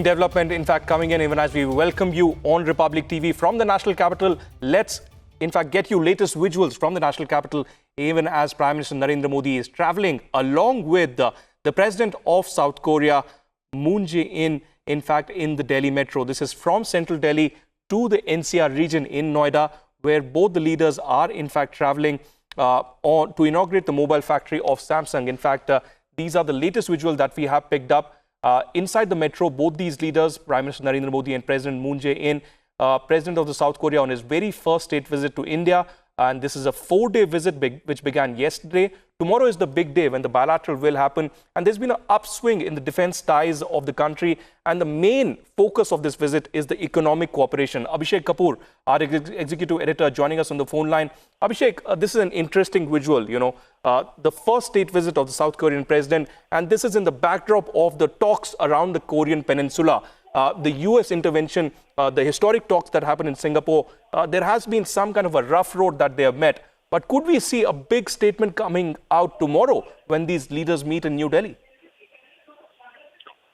Development, in fact, coming in even as we welcome you on Republic TV from the national capital. Let's, in fact, get you latest visuals from the national capital, even as Prime Minister Narendra Modi is traveling along with the President of South Korea, Moon Jae-In, in fact, in the Delhi metro. This is from central Delhi to the NCR region in Noida, where both the leaders are, in fact, traveling to inaugurate the mobile factory of Samsung. In fact, these are the latest visuals that we have picked up. Inside the metro, both these leaders, Prime Minister Narendra Modi and President Moon Jae-In, President of the South Korea, on his very first state visit to India. And this is a 4-day visit which began yesterday. Tomorrow is the big day when the bilateral will happen. And there's been an upswing in the defense ties of the country. And the main focus of this visit is the economic cooperation. Abhishek Kapoor, our executive editor, joining us on the phone line. Abhishek, this is an interesting visual, the first state visit of the South Korean president. And this is in the backdrop of the talks around the Korean Peninsula. The US intervention, the historic talks that happened in Singapore, there has been some kind of a rough road that they have met. But could we see a big statement coming out tomorrow when these leaders meet in New Delhi?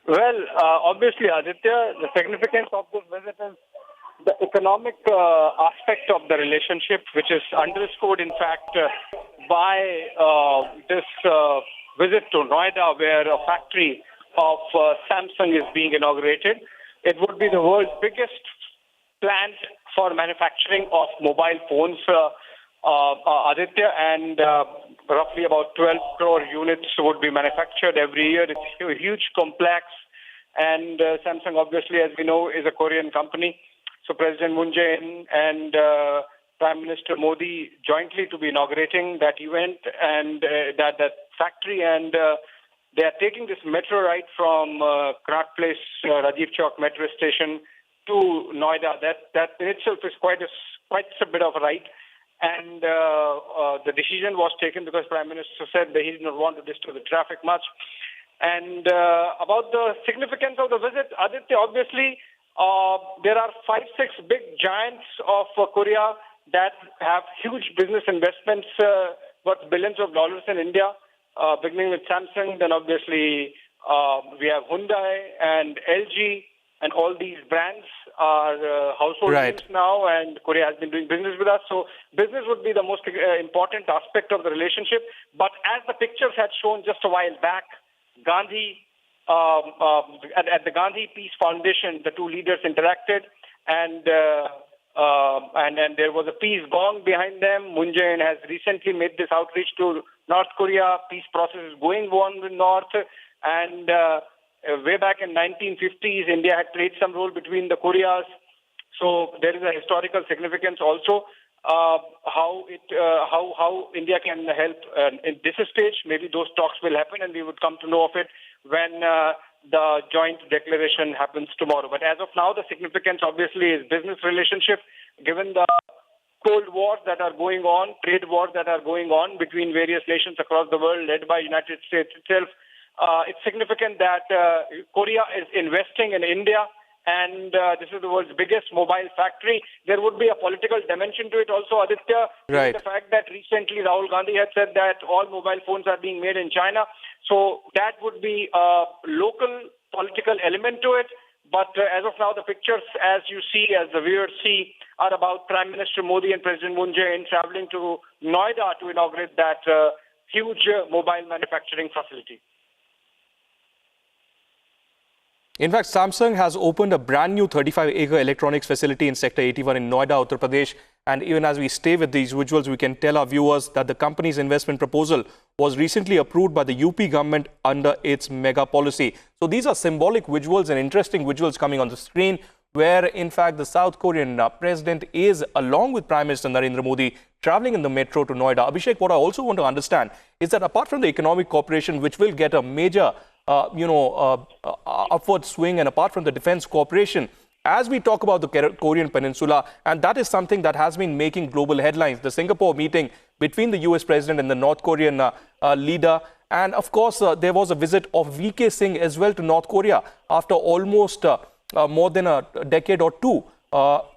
Well, obviously, Aditya, the significance of this visit is the economic aspect of the relationship, which is underscored, in fact, by this visit to Noida, where a factory of Samsung is being inaugurated. It would be the world's biggest plant for manufacturing of mobile phones, Aditya, and roughly about 12 crore units would be manufactured every year. It's a huge complex, and Samsung, obviously, as we know, is a Korean company. So President Moon Jae-In and Prime Minister Modi jointly to be inaugurating that event and that factory, and they are taking this metro ride from Connaught Place, Rajiv Chowk metro station to Noida. That in itself is quite a bit of a ride. And the decision was taken because Prime Minister said that he did not want to disturb the traffic much. And about the significance of the visit, Aditya, obviously, there are 5-6 big giants of Korea that have huge business investments worth billions of dollars in India. Beginning with Samsung, then obviously we have Hyundai and LG, and all these brands are household names now, and Korea has been doing business with us. So business would be the most important aspect of the relationship. But as the pictures had shown just a while back, Gandhi, at the Gandhi Peace Foundation, the two leaders interacted, and there was a peace gong behind them. Moon Jae-In has recently made this outreach to North Korea. Peace process is going on with North. And way back in 1950s, India had played some role between the Koreas. So there is a historical significance also. How India can help in this stage. Maybe those talks will happen, and we would come to know of it when the joint declaration happens tomorrow. But as of now, the significance obviously is business relationship, given the cold wars that are going on, trade wars that are going on between various nations across the world, led by United States itself. It's significant that Korea is investing in India, and this is the world's biggest mobile factory. There would be a political dimension to it also, Aditya. Right. The fact that recently Rahul Gandhi had said that all mobile phones are being made in China. So that would be a local political element to it. But as of now, the pictures, as you see, as the viewers see, are about Prime Minister Modi and President Moon Jae-In traveling to Noida to inaugurate that huge mobile manufacturing facility. In fact, Samsung has opened a brand new 35-acre electronics facility in Sector 81 in Noida, Uttar Pradesh. And even as we stay with these visuals, we can tell our viewers that the company's investment proposal was recently approved by the UP government under its mega policy. So these are symbolic visuals and interesting visuals coming on the screen, where in fact the South Korean president is, along with Prime Minister Narendra Modi, traveling in the metro to Noida. Abhishek, what I also want to understand is that apart from the economic cooperation, which will get a major upward swing, and apart from the defense cooperation, as we talk about the Korean Peninsula, and that is something that has been making global headlines, the Singapore meeting between the US president and the North Korean leader. And of course, there was a visit of VK Singh as well to North Korea after almost more than a decade or two.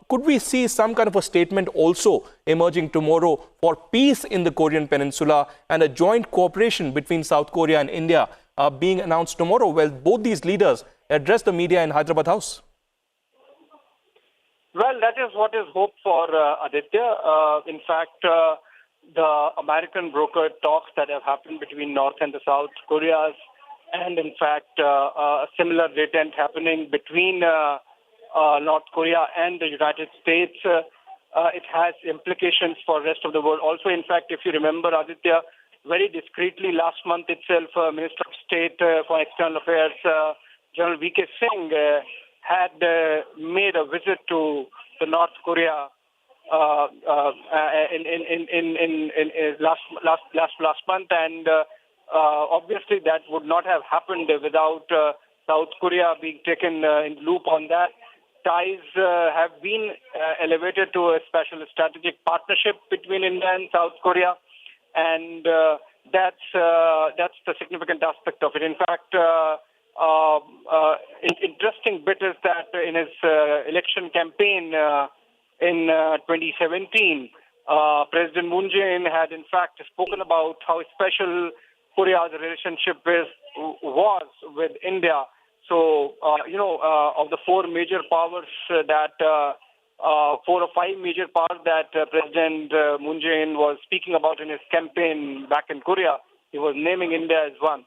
Could we see some kind of a statement also emerging tomorrow for peace in the Korean Peninsula and a joint cooperation between South Korea and India being announced tomorrow? Well, both these leaders address the media in Hyderabad House? Well, that is what is hoped for, Aditya. In fact, the American brokered talks that have happened between North and the South Koreas, and in fact, a similar detente happening between North Korea and the United States. It has implications for the rest of the world. Also, in fact, if you remember, Aditya, very discreetly last month itself, Minister of State for External Affairs, General V.K. Singh, had made a visit to the North Korea in last month, and obviously that would not have happened without South Korea being taken in loop on that. Ties have been elevated to a special strategic partnership between India and South Korea, and that's the significant aspect of it. In fact, interesting bit is that in his election campaign in 2017, President Moon Jae-In had in fact spoken about how special Korea's relationship was with India. So, of the four major powers that, 4 or 5 major powers that President Moon Jae-in was speaking about in his campaign back in Korea, he was naming India as one.